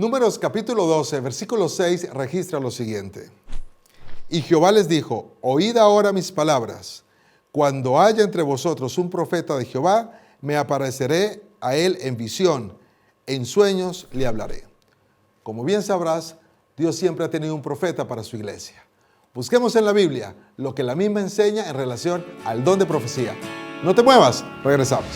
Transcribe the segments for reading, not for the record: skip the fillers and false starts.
Números capítulo 12, versículo 6 registra lo siguiente. Y Jehová les dijo, oíd ahora mis palabras. Cuando haya entre vosotros un profeta de Jehová, me apareceré a él en visión, en sueños le hablaré. Como bien sabrás, Dios siempre ha tenido un profeta para su iglesia. Busquemos en la Biblia lo que la misma enseña en relación al don de profecía. No te muevas, regresamos.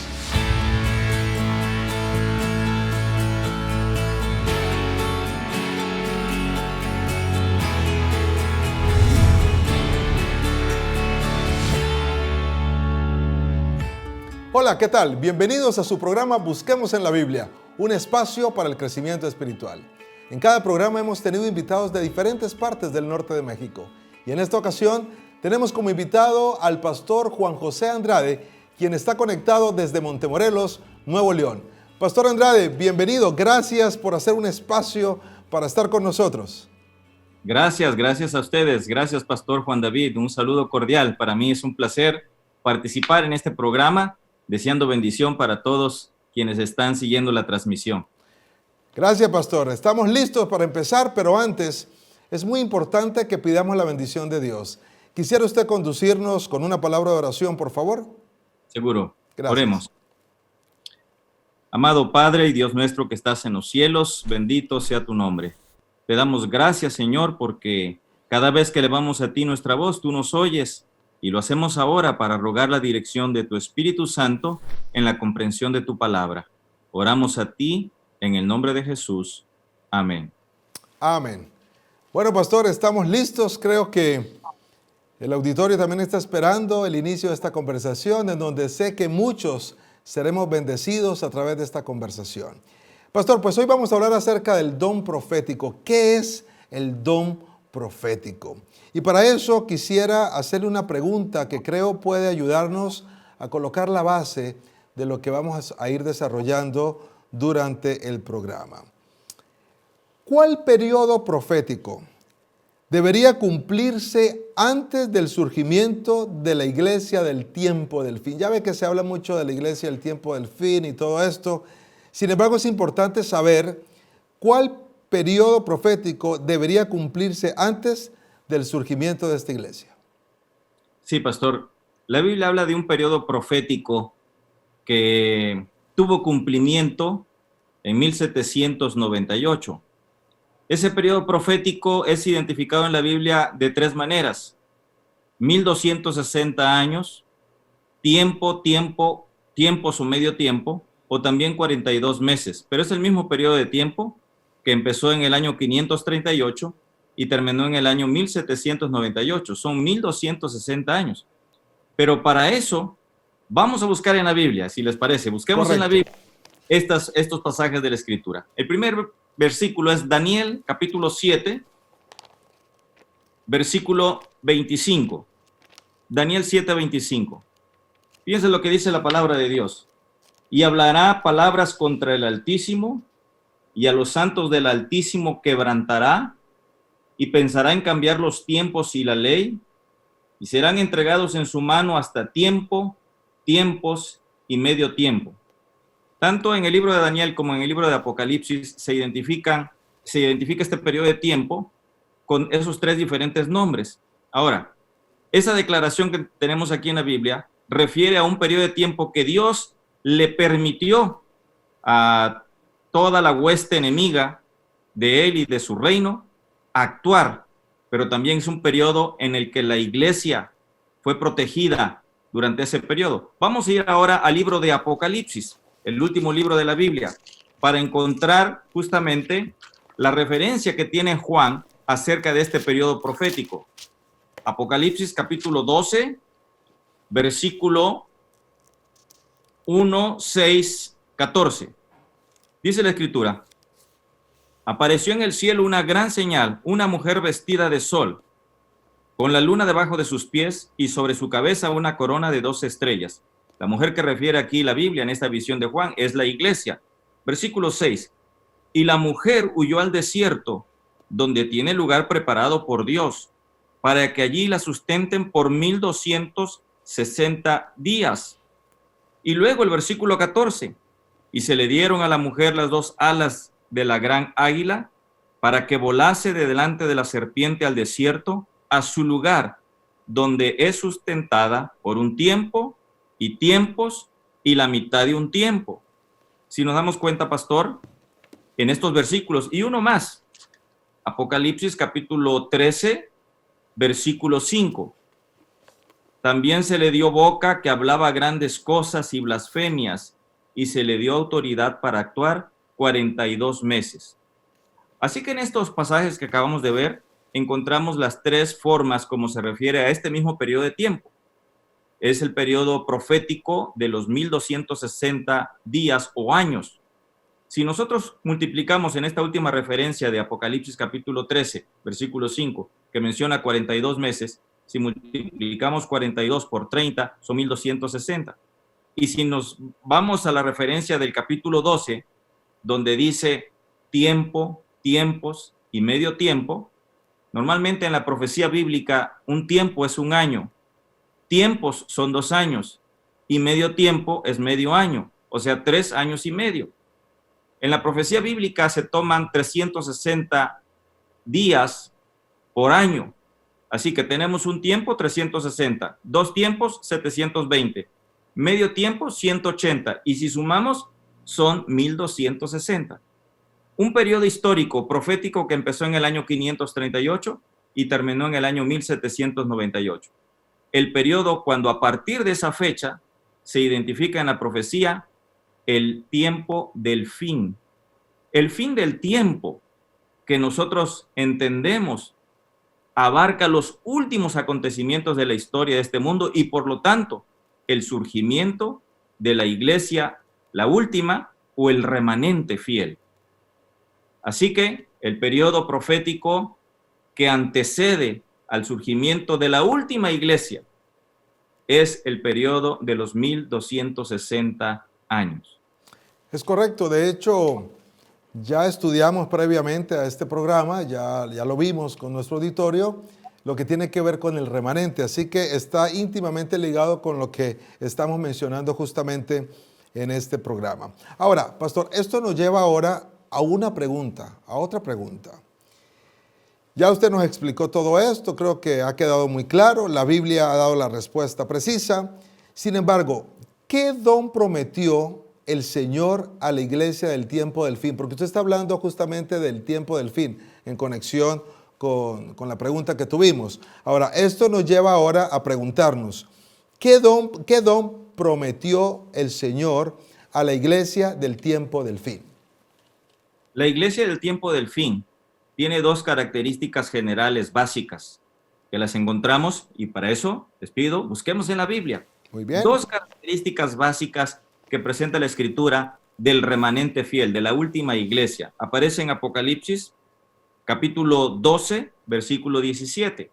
Hola, ¿qué tal? Bienvenidos a su programa Busquemos en la Biblia, un espacio para el crecimiento espiritual. En cada programa hemos tenido invitados de diferentes partes del norte de México. Y en esta ocasión tenemos como invitado al pastor Juan José Andrade, quien está conectado desde Montemorelos, Nuevo León. Pastor Andrade, bienvenido. Gracias por hacer un espacio para estar con nosotros. Gracias a ustedes. Gracias, Pastor Juan David. Un saludo cordial. Para mí es un placer participar en este programa, deseando bendición para todos quienes están siguiendo la transmisión. Gracias, pastor. Estamos listos para empezar, pero antes es muy importante que pidamos la bendición de Dios. ¿Quisiera usted conducirnos con una palabra de oración, por favor? Seguro. Gracias. Oremos. Amado Padre y Dios nuestro que estás en los cielos, bendito sea tu nombre. Te damos gracias, Señor, porque cada vez que elevamos a ti nuestra voz, tú nos oyes. Y lo hacemos ahora para rogar la dirección de tu Espíritu Santo en la comprensión de tu palabra. Oramos a ti en el nombre de Jesús. Amén. Amén. Bueno, pastor, estamos listos. Creo que el auditorio también está esperando el inicio de esta conversación, en donde sé que muchos seremos bendecidos a través de esta conversación. Pastor, pues hoy vamos a hablar acerca del don profético. ¿Qué es el don profético? Y para eso quisiera hacerle una pregunta que creo puede ayudarnos a colocar la base de lo que vamos a ir desarrollando durante el programa. ¿Cuál periodo profético debería cumplirse antes del surgimiento de la iglesia del tiempo del fin? Ya ve que se habla mucho de la iglesia del tiempo del fin y todo esto. Sin embargo, es importante saber cuál periodo profético debería cumplirse antes del surgimiento de esta iglesia. Sí, pastor. La Biblia habla de un periodo profético que tuvo cumplimiento en 1798. Ese periodo profético es identificado en la Biblia de tres maneras: 1260 años, tiempos o medio tiempo, o también 42 meses. Pero es el mismo periodo de tiempo que empezó en el año 538 y terminó en el año 1798. Son 1260 años. Pero para eso vamos a buscar en la Biblia, si les parece. Busquemos Correcto. en la Biblia estos pasajes de la Escritura. El primer versículo es Daniel, capítulo 7, versículo 25. Daniel 7, 25. Fíjense lo que dice la palabra de Dios. Y hablará palabras contra el Altísimo, y a los santos del Altísimo quebrantará, y pensará en cambiar los tiempos y la ley, y serán entregados en su mano hasta tiempos y medio tiempo. Tanto en el libro de Daniel como en el libro de Apocalipsis se identifica este periodo de tiempo con esos tres diferentes nombres. Ahora, esa declaración que tenemos aquí en la Biblia refiere a un periodo de tiempo que Dios le permitió a toda la hueste enemiga de él y de su reino actuar, pero también es un periodo en el que la iglesia fue protegida durante ese periodo. Vamos a ir ahora al libro de Apocalipsis, el último libro de la Biblia, para encontrar justamente la referencia que tiene Juan acerca de este periodo profético. Apocalipsis capítulo 12, versículo 1, 6, 14. Dice la Escritura: apareció en el cielo una gran señal, una mujer vestida de sol, con la luna debajo de sus pies y sobre su cabeza una corona de 12 estrellas. La mujer que refiere aquí la Biblia en esta visión de Juan es la iglesia. Versículo 6. Y la mujer huyó al desierto, donde tiene lugar preparado por Dios, para que allí la sustenten por 1260 días. Y luego el versículo 14. Y se le dieron a la mujer las dos alas de la gran águila, para que volase de delante de la serpiente al desierto, a su lugar, donde es sustentada por un tiempo y tiempos y la mitad de un tiempo. Si nos damos cuenta, pastor, en estos versículos, y uno más, Apocalipsis capítulo 13, versículo 5. También se le dio boca que hablaba grandes cosas y blasfemias, y se le dio autoridad para actuar 42 meses. Así que en estos pasajes que acabamos de ver, encontramos las tres formas como se refiere a este mismo periodo de tiempo. Es el periodo profético de los 1260 días o años. Si nosotros multiplicamos en esta última referencia de Apocalipsis capítulo 13, versículo 5, que menciona 42 meses, si multiplicamos 42 por 30, son 1260. Y si nos vamos a la referencia del capítulo 12, donde dice tiempo, tiempos y medio tiempo, normalmente en la profecía bíblica un tiempo es un año, tiempos son 2 años y medio tiempo es medio año, o sea, 3 años y medio. En la profecía bíblica se toman 360 días por año. Así que tenemos un tiempo 360, 2 tiempos 720, medio tiempo 180 y si sumamos son 1260. Un periodo histórico profético que empezó en el año 538 y terminó en el año 1798. El periodo cuando a partir de esa fecha se identifica en la profecía el tiempo del fin. El fin del tiempo que nosotros entendemos abarca los últimos acontecimientos de la historia de este mundo y por lo tanto el surgimiento de la iglesia, la última o el remanente fiel. Así que el periodo profético que antecede al surgimiento de la última iglesia es el periodo de los 1260 años. Es correcto, de hecho, ya estudiamos previamente a este programa, ya lo vimos con nuestro auditorio, lo que tiene que ver con el remanente, así que está íntimamente ligado con lo que estamos mencionando justamente en este programa. Ahora, pastor, esto nos lleva ahora a una pregunta, a otra pregunta. Ya usted nos explicó todo esto, creo que ha quedado muy claro, la Biblia ha dado la respuesta precisa. Sin embargo, ¿qué don prometió el Señor a la iglesia del tiempo del fin? Porque usted está hablando justamente del tiempo del fin en conexión con la pregunta que tuvimos. Ahora, esto nos lleva ahora a preguntarnos, ¿qué don prometió el Señor a la iglesia del tiempo del fin? La iglesia del tiempo del fin tiene 2 características generales básicas que las encontramos y para eso les pido, busquemos en la Biblia. Muy bien. 2 características básicas que presenta la Escritura del remanente fiel, de la última iglesia. Aparece en Apocalipsis, capítulo 12, versículo 17.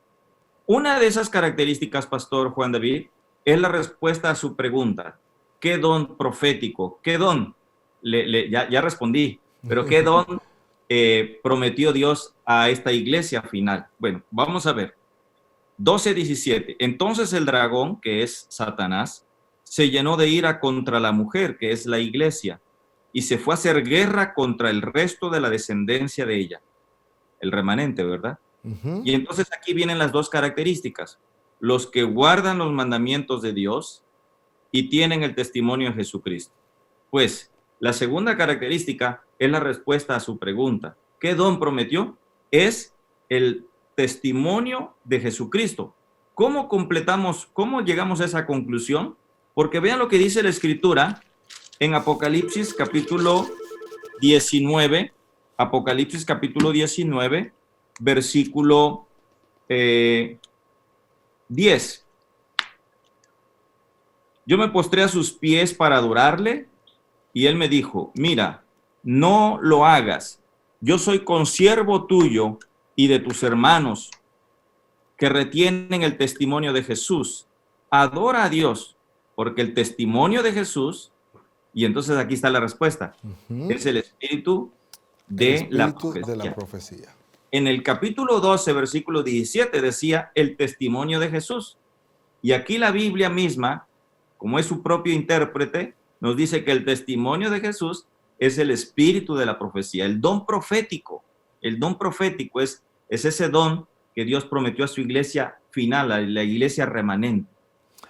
Una de esas características, Pastor Juan David, es la respuesta a su pregunta. ¿Qué don profético? ¿Qué don? Ya respondí, pero ¿qué don prometió Dios a esta iglesia final? Bueno, vamos a ver. 12:17. Entonces el dragón, que es Satanás, se llenó de ira contra la mujer, que es la iglesia, y se fue a hacer guerra contra el resto de la descendencia de ella. El remanente, ¿verdad? Y entonces aquí vienen las 2 características. Los que guardan los mandamientos de Dios y tienen el testimonio de Jesucristo. Pues la segunda característica es la respuesta a su pregunta. ¿Qué don prometió? Es el testimonio de Jesucristo. ¿Cómo completamos, cómo llegamos a esa conclusión? Porque vean lo que dice la Escritura en Apocalipsis capítulo 19, Apocalipsis capítulo 19, versículo 10. Yo me postré a sus pies para adorarle y él me dijo, mira, no lo hagas. Yo soy consiervo tuyo y de tus hermanos que retienen el testimonio de Jesús. Adora a Dios, porque el testimonio de Jesús, y entonces aquí está la respuesta, es el espíritu de la profecía. En el capítulo 12, versículo 17 decía el testimonio de Jesús. Y aquí la Biblia misma, como es su propio intérprete, nos dice que el testimonio de Jesús es el espíritu de la profecía. El don profético es ese don que Dios prometió a su iglesia final, a la iglesia remanente.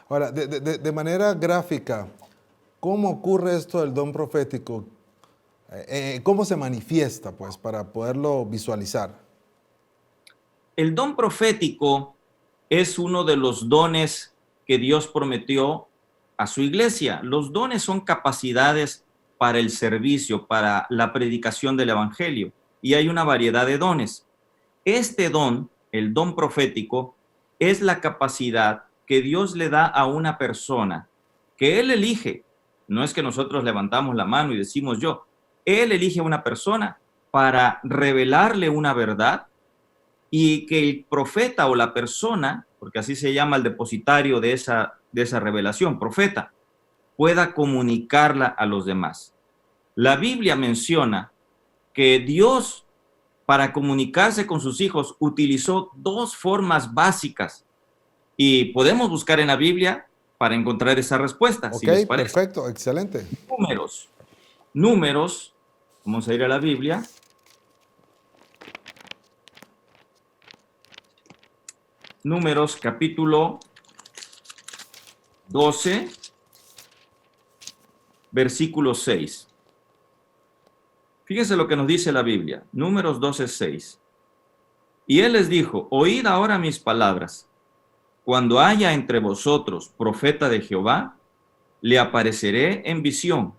Ahora, de manera gráfica, ¿cómo ocurre esto del don profético? ¿Cómo se manifiesta, pues, para poderlo visualizar? El don profético es uno de los dones que Dios prometió a su iglesia. Los dones son capacidades para el servicio, para la predicación del evangelio, y hay una variedad de dones. Este don, el don profético, es la capacidad que Dios le da a una persona, que Él elige. No es que nosotros levantamos la mano y decimos yo. Él elige a una persona para revelarle una verdad y que el profeta o la persona, porque así se llama el depositario de esa revelación, profeta, pueda comunicarla a los demás. La Biblia menciona que Dios, para comunicarse con sus hijos, utilizó dos formas básicas y podemos buscar en la Biblia para encontrar esa respuesta, Ok, si les parece. perfecto, excelente. Números, vamos a ir a la Biblia. Números capítulo 12, versículo 6. Fíjese lo que nos dice la Biblia, Números 12, 6. Y él les dijo, oíd ahora mis palabras. Cuando haya entre vosotros profeta de Jehová, le apareceré en visión,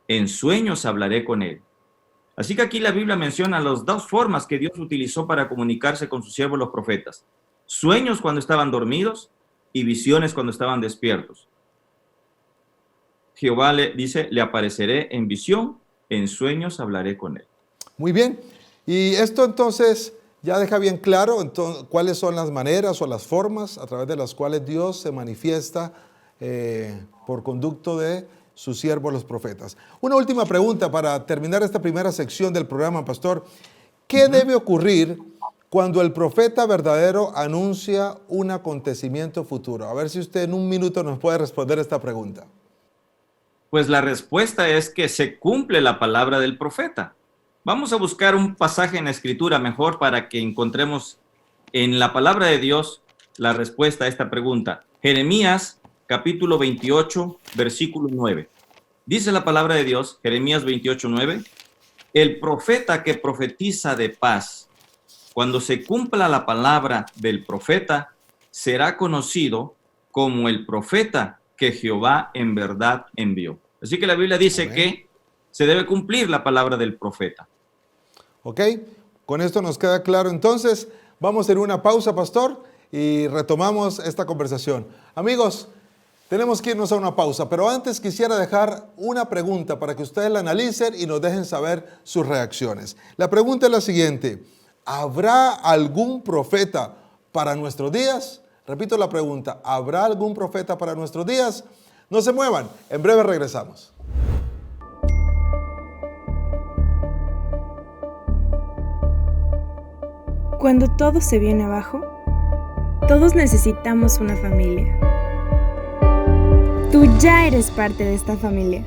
en sueños hablaré con él. Así que aquí la Biblia menciona las dos formas que Dios utilizó para comunicarse con sus siervos los profetas. Sueños cuando estaban dormidos y visiones cuando estaban despiertos. Jehová le dice, le apareceré en visión, en sueños hablaré con él. Muy bien. Y esto entonces ya deja bien claro entonces, cuáles son las maneras o las formas a través de las cuales Dios se manifiesta por conducto de sus siervos los profetas. Una última pregunta para terminar esta primera sección del programa, pastor. ¿Qué debe ocurrir cuando el profeta verdadero anuncia un acontecimiento futuro? A ver si usted en un minuto nos puede responder esta pregunta. Pues la respuesta es que se cumple la palabra del profeta. Vamos a buscar un pasaje en la Escritura mejor para que encontremos en la palabra de Dios la respuesta a esta pregunta. Jeremías capítulo 28, versículo 9. Dice la palabra de Dios, Jeremías 28, 9, el profeta que profetiza de paz, cuando se cumpla la palabra del profeta, será conocido como el profeta que Jehová en verdad envió. Así que la Biblia dice Amén. que se debe cumplir la palabra del profeta. ¿Ok? Con esto nos queda claro. Entonces, vamos a hacer una pausa, pastor, y retomamos esta conversación. Amigos, tenemos que irnos a una pausa, pero antes quisiera dejar una pregunta para que ustedes la analicen y nos dejen saber sus reacciones. La pregunta es la siguiente: ¿habrá algún profeta para nuestros días? Repito la pregunta: ¿habrá algún profeta para nuestros días? No se muevan, en breve regresamos. Cuando todo se viene abajo, todos necesitamos una familia. Tú ya eres parte de esta familia.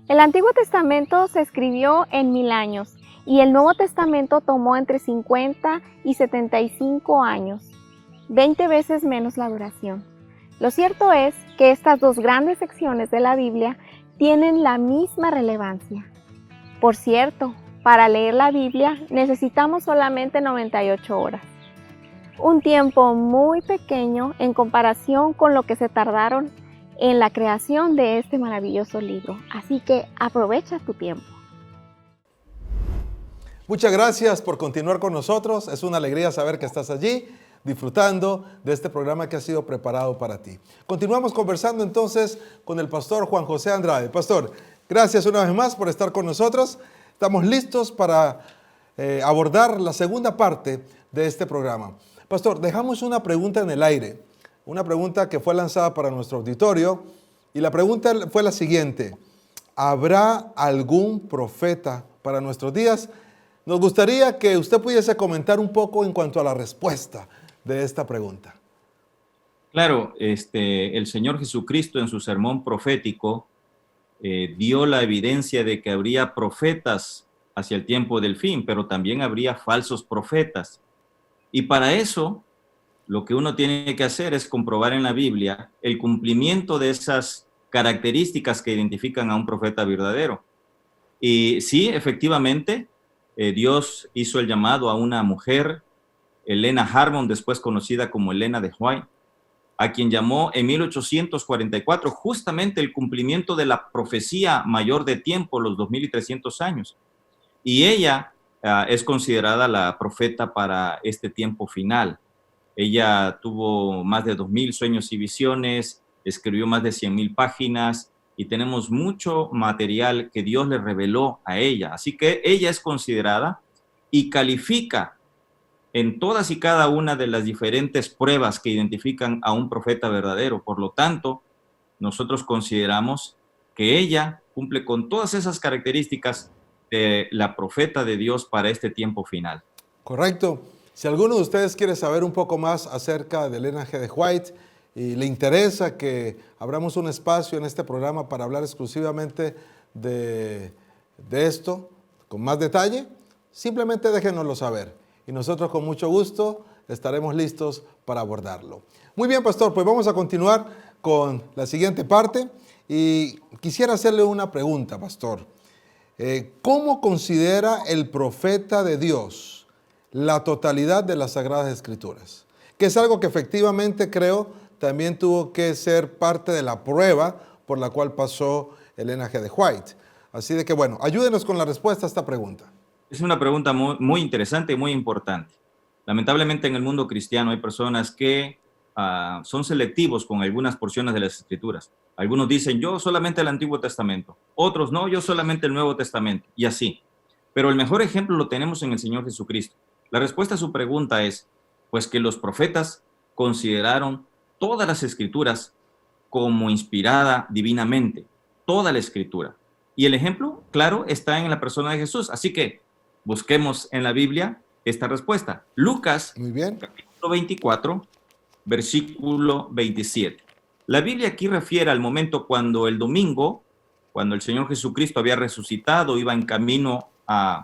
El Antiguo Testamento se escribió en 1000 años y el Nuevo Testamento tomó entre 50 y 75 años, 20 veces menos la duración. Lo cierto es que estas dos grandes secciones de la Biblia tienen la misma relevancia. Por cierto, para leer la Biblia necesitamos solamente 98 horas. Un tiempo muy pequeño en comparación con lo que se tardaron en la creación de este maravilloso libro. Así que aprovecha tu tiempo. Muchas gracias por continuar con nosotros. Es una alegría saber que estás allí disfrutando de este programa que ha sido preparado para ti. Continuamos conversando entonces con el pastor Juan José Andrade. Pastor, gracias una vez más por estar con nosotros. Estamos listos para abordar la segunda parte de este programa. Pastor, dejamos una pregunta en el aire, una pregunta que fue lanzada para nuestro auditorio, y la pregunta fue la siguiente: ¿habrá algún profeta para nuestros días? Nos gustaría que usted pudiese comentar un poco en cuanto a la respuesta de esta pregunta. Claro, el Señor Jesucristo en su sermón profético dio la evidencia de que habría profetas hacia el tiempo del fin, pero también habría falsos profetas. Y para eso, lo que uno tiene que hacer es comprobar en la Biblia el cumplimiento de esas características que identifican a un profeta verdadero. Y sí, efectivamente, Dios hizo el llamado a una mujer, Helena Harmon, después conocida como Helena de White, a quien llamó en 1844, justamente el cumplimiento de la profecía mayor de tiempo, los 2300 años. Y ella es considerada la profeta para este tiempo final. Ella tuvo más de 2000 sueños y visiones, escribió más de 100,000 páginas y tenemos mucho material que Dios le reveló a ella. Así que ella es considerada y califica en todas y cada una de las diferentes pruebas que identifican a un profeta verdadero. Por lo tanto, nosotros consideramos que ella cumple con todas esas características de la profeta de Dios para este tiempo final. Correcto. Si alguno de ustedes quiere saber un poco más acerca de Helena G. de White y le interesa que abramos un espacio en este programa para hablar exclusivamente de esto con más detalle, simplemente déjenoslo saber y nosotros con mucho gusto estaremos listos para abordarlo. Muy bien, pastor, pues vamos a continuar con la siguiente parte y quisiera hacerle una pregunta, pastor. ¿Cómo considera el profeta de Dios la totalidad de las Sagradas Escrituras? Que es algo que efectivamente creo también tuvo que ser parte de la prueba por la cual pasó Helena G. de White. Así de que bueno, ayúdenos con la respuesta a esta pregunta. Es una pregunta muy interesante y muy importante. Lamentablemente en el mundo cristiano hay personas que son selectivos con algunas porciones de las Escrituras. Algunos dicen, yo solamente el Antiguo Testamento. Otros, no, yo solamente el Nuevo Testamento. Y así. Pero el mejor ejemplo lo tenemos en el Señor Jesucristo. La respuesta a su pregunta es, pues que los profetas consideraron todas las Escrituras como inspirada divinamente. Toda la Escritura. Y el ejemplo, claro, está en la persona de Jesús. Así que busquemos en la Biblia esta respuesta. Lucas, Muy bien. capítulo 24, versículo 27. La Biblia aquí refiere al momento cuando el domingo, cuando el Señor Jesucristo había resucitado, iba en camino a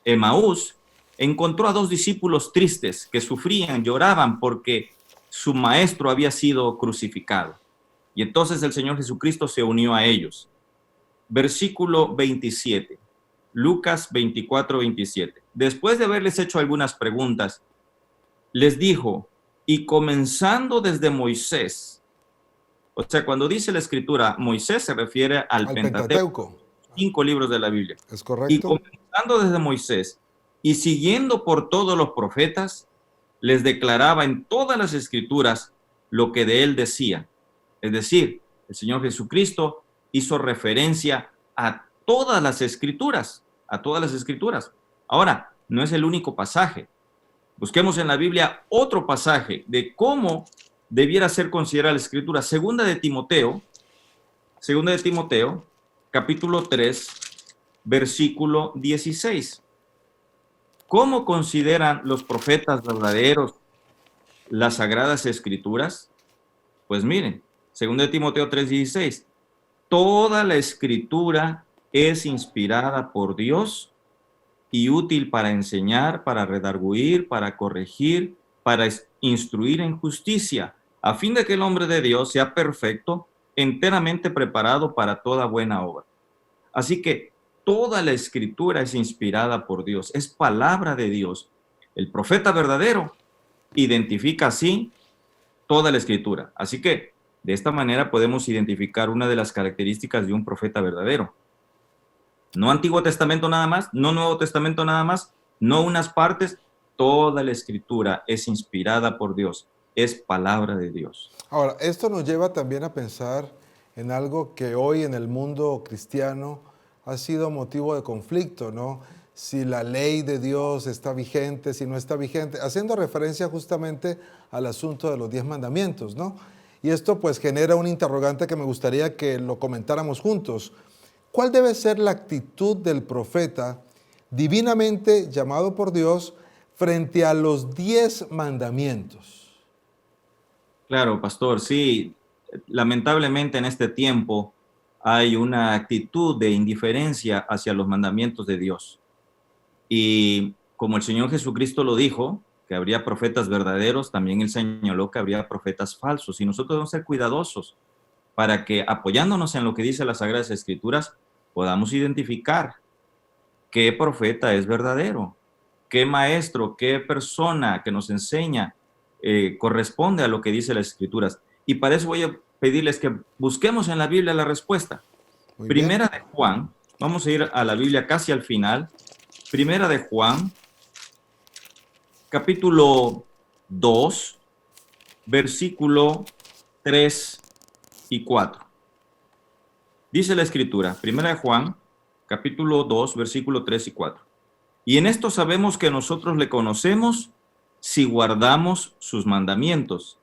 Emaús, encontró a dos discípulos tristes que sufrían, lloraban porque su maestro había sido crucificado. Y entonces el Señor Jesucristo se unió a ellos. Versículo 27. Lucas 24, 27. Después de haberles hecho algunas preguntas, les dijo, y comenzando desde Moisés, o sea, cuando dice la Escritura, Moisés se refiere al Pentateuco, 5 libros de la Biblia. Es correcto. Y comenzando desde Moisés y siguiendo por todos los profetas, les declaraba en todas las Escrituras lo que de él decía. Es decir, el Señor Jesucristo hizo referencia a todas las Escrituras, a todas las Escrituras. Ahora, no es el único pasaje. Busquemos en la Biblia otro pasaje de cómo debiera ser considerada la Escritura. Segunda de Timoteo, capítulo 3, versículo 16. ¿Cómo consideran los profetas verdaderos las Sagradas Escrituras? Pues miren, segunda de Timoteo 3, 16. Toda la Escritura es inspirada por Dios y útil para enseñar, para redarguir, para corregir, para instruir en justicia, a fin de que el hombre de Dios sea perfecto, enteramente preparado para toda buena obra. Así que toda la Escritura es inspirada por Dios, es palabra de Dios. El profeta verdadero identifica así toda la Escritura. Así que de esta manera podemos identificar una de las características de un profeta verdadero. No Antiguo Testamento nada más, no Nuevo Testamento nada más, no unas partes, toda la Escritura es inspirada por Dios, es palabra de Dios. Ahora, esto nos lleva también a pensar en algo que hoy en el mundo cristiano ha sido motivo de conflicto, ¿no? Si la ley de Dios está vigente, si no está vigente, haciendo referencia justamente al asunto de los 10 mandamientos, ¿no? Y esto pues genera un interrogante que me gustaría que lo comentáramos juntos. ¿Cuál debe ser la actitud del profeta divinamente llamado por Dios frente a los 10 mandamientos? Claro, pastor, sí. Lamentablemente en este tiempo hay una actitud de indiferencia hacia los mandamientos de Dios. Y como el Señor Jesucristo lo dijo, que habría profetas verdaderos, también Él señaló que habría profetas falsos. Y nosotros debemos ser cuidadosos para que, apoyándonos en lo que dice las Sagradas Escrituras, podamos identificar qué profeta es verdadero, qué maestro, qué persona que nos enseña corresponde a lo que dice las Escrituras. Y para eso voy a pedirles que busquemos en la Biblia la respuesta. Muy Primera bien. de Juan, vamos a ir a la Biblia casi al final. Primera de Juan, capítulo 2, versículo 3 y 4. Dice la Escritura, Primera de Juan, capítulo 2, versículo 3 y 4. Y en esto sabemos que nosotros le conocemos si guardamos sus mandamientos.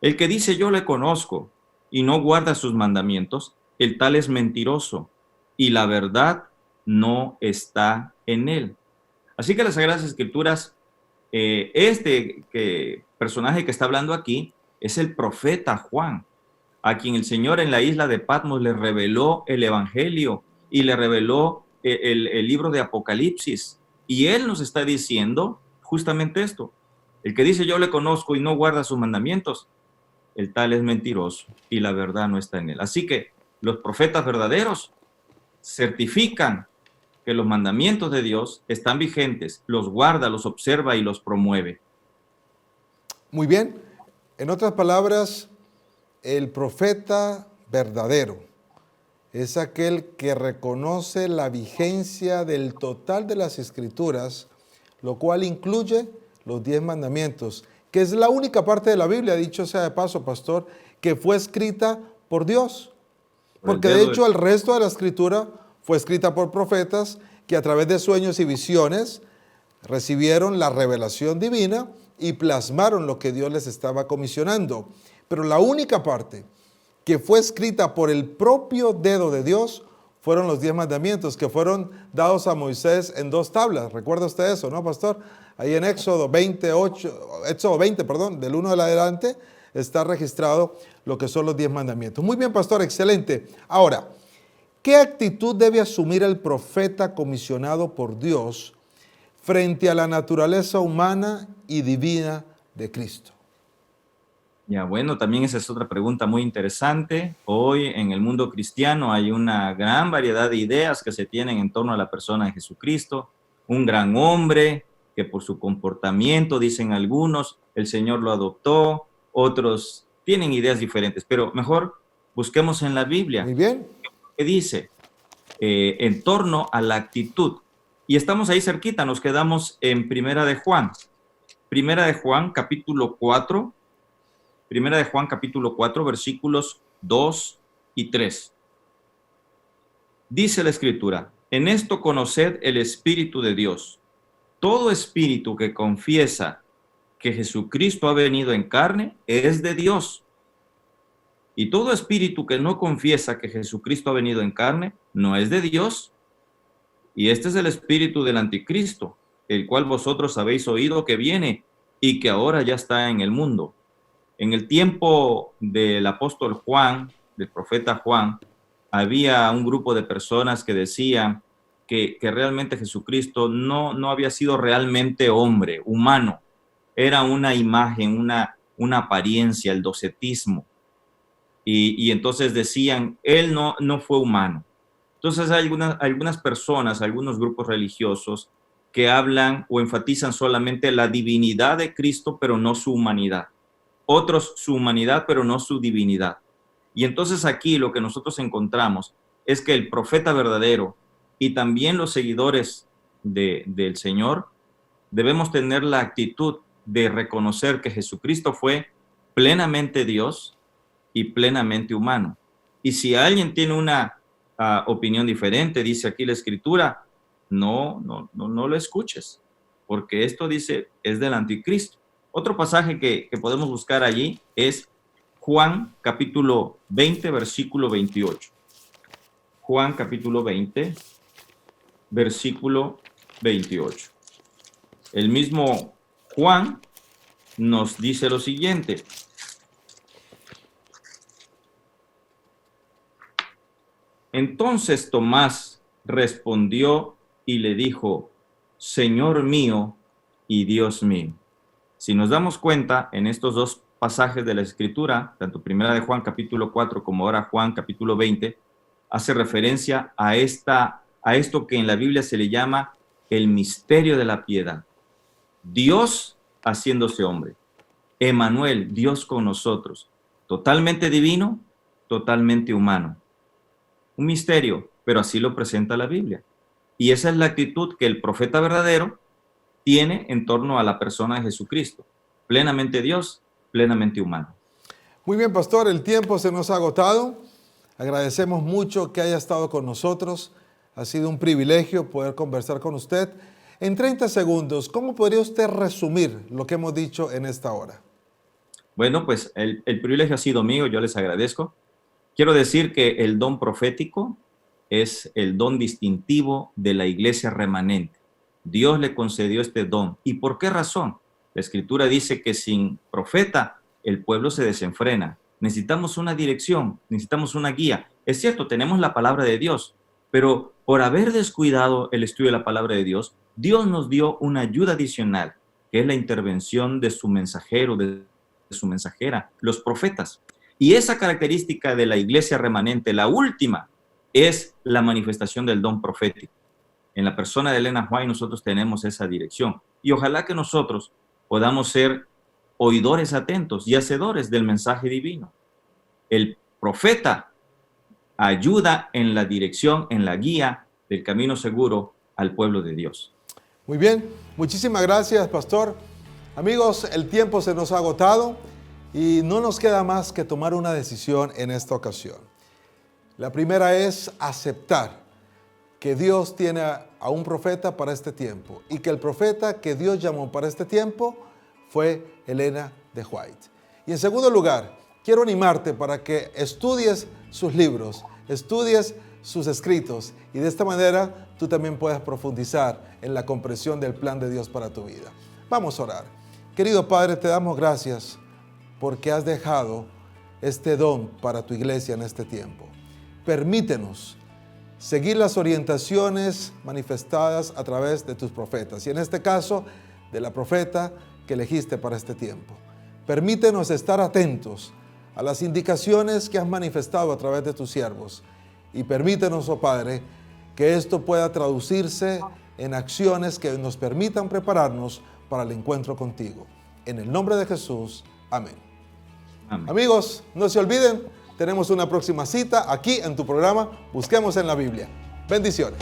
El que dice yo le conozco y no guarda sus mandamientos, el tal es mentiroso y la verdad no está en él. Así que las Sagradas Escrituras, personaje que está hablando aquí es el profeta Juan, a quien el Señor en la isla de Patmos le reveló el Evangelio y le reveló el libro de Apocalipsis. Y él nos está diciendo justamente esto. El que dice yo le conozco y no guarda sus mandamientos, el tal es mentiroso y la verdad no está en él. Así que los profetas verdaderos certifican que los mandamientos de Dios están vigentes, los guarda, los observa y los promueve. Muy bien. En otras palabras, el profeta verdadero es aquel que reconoce la vigencia del total de las Escrituras, lo cual incluye los 10 mandamientos, que es la única parte de la Biblia, dicho sea de paso, pastor, que fue escrita por Dios. Porque de hecho el resto de la Escritura fue escrita por profetas que a través de sueños y visiones recibieron la revelación divina y plasmaron lo que Dios les estaba comisionando. Pero la única parte que fue escrita por el propio dedo de Dios fueron los 10 mandamientos que fueron dados a Moisés en 2 tablas. ¿Recuerda usted eso, no, pastor? Ahí en Éxodo 20, del 1 en adelante, está registrado lo que son los 10 mandamientos. Muy bien, pastor, excelente. Ahora, ¿qué actitud debe asumir el profeta comisionado por Dios frente a la naturaleza humana y divina de Cristo? Ya, bueno, también esa es otra pregunta muy interesante. Hoy en el mundo cristiano hay una gran variedad de ideas que se tienen en torno a la persona de Jesucristo. Un gran hombre que por su comportamiento, dicen algunos, el Señor lo adoptó, otros tienen ideas diferentes, pero mejor busquemos en la Biblia. Muy bien. ¿Qué dice en torno a la actitud? Y estamos ahí cerquita, nos quedamos en Primera de Juan. Primera de Juan, capítulo 4. Primera de Juan, capítulo 4, versículos 2 y 3. Dice la Escritura, en esto conoced el Espíritu de Dios. Todo espíritu que confiesa que Jesucristo ha venido en carne es de Dios. Y todo espíritu que no confiesa que Jesucristo ha venido en carne no es de Dios. Y este es el espíritu del anticristo, el cual vosotros habéis oído que viene y que ahora ya está en el mundo. En el tiempo del apóstol Juan, del profeta Juan, había un grupo de personas que decían que realmente Jesucristo no había sido realmente hombre, humano. Era una imagen, una apariencia, el docetismo. Y entonces decían, él no fue humano. Entonces hay algunas personas, algunos grupos religiosos que hablan o enfatizan solamente la divinidad de Cristo, pero no su humanidad. Otros su humanidad, pero no su divinidad. Y entonces aquí lo que nosotros encontramos es que el profeta verdadero y también los seguidores del Señor debemos tener la actitud de reconocer que Jesucristo fue plenamente Dios y plenamente humano. Y si alguien tiene una opinión diferente, dice aquí la Escritura, no lo escuches, porque esto dice es del anticristo. Otro pasaje que podemos buscar allí es Juan capítulo 20, versículo 28. Juan capítulo 20, versículo 28. El mismo Juan nos dice lo siguiente. Entonces Tomás respondió y le dijo, Señor mío y Dios mío. Si nos damos cuenta en estos dos pasajes de la Escritura, tanto primera de Juan capítulo 4 como ahora Juan capítulo 20, hace referencia a esto que en la Biblia se le llama el misterio de la piedad. Dios haciéndose hombre. Emmanuel, Dios con nosotros. Totalmente divino, totalmente humano. Un misterio, pero así lo presenta la Biblia. Y esa es la actitud que el profeta verdadero tiene en torno a la persona de Jesucristo. Plenamente Dios, plenamente humano. Muy bien, pastor, el tiempo se nos ha agotado. Agradecemos mucho que haya estado con nosotros. Ha sido un privilegio poder conversar con usted. En 30 segundos, ¿cómo podría usted resumir lo que hemos dicho en esta hora? Bueno, pues el privilegio ha sido mío, yo les agradezco. Quiero decir que el don profético es el don distintivo de la iglesia remanente. Dios le concedió este don. ¿Y por qué razón? La Escritura dice que sin profeta el pueblo se desenfrena. Necesitamos una dirección, necesitamos una guía. Es cierto, tenemos la palabra de Dios, pero por haber descuidado el estudio de la palabra de Dios, Dios nos dio una ayuda adicional, que es la intervención de su mensajero, de su mensajera, los profetas. Y esa característica de la iglesia remanente, la última, es la manifestación del don profético. En la persona de Elena White nosotros tenemos esa dirección. Y ojalá que nosotros podamos ser oidores atentos y hacedores del mensaje divino. El profeta ayuda en la dirección, en la guía del camino seguro al pueblo de Dios. Muy bien, muchísimas gracias, pastor. Amigos, el tiempo se nos ha agotado y no nos queda más que tomar una decisión en esta ocasión. La primera es aceptar que Dios tiene a un profeta para este tiempo y que el profeta que Dios llamó para este tiempo fue Elena de White. Y en segundo lugar, quiero animarte para que estudies sus libros, estudies sus escritos y de esta manera tú también puedas profundizar en la comprensión del plan de Dios para tu vida. Vamos a orar. Querido Padre, te damos gracias porque has dejado este don para tu iglesia en este tiempo. Permítenos seguir las orientaciones manifestadas a través de tus profetas y en este caso de la profeta que elegiste para este tiempo. Permítenos estar atentos a las indicaciones que has manifestado a través de tus siervos y permítenos, oh Padre, que esto pueda traducirse en acciones que nos permitan prepararnos para el encuentro contigo. En el nombre de Jesús, amén. Amén. Amigos, no se olviden, tenemos una próxima cita aquí en tu programa Busquemos en la Biblia. Bendiciones.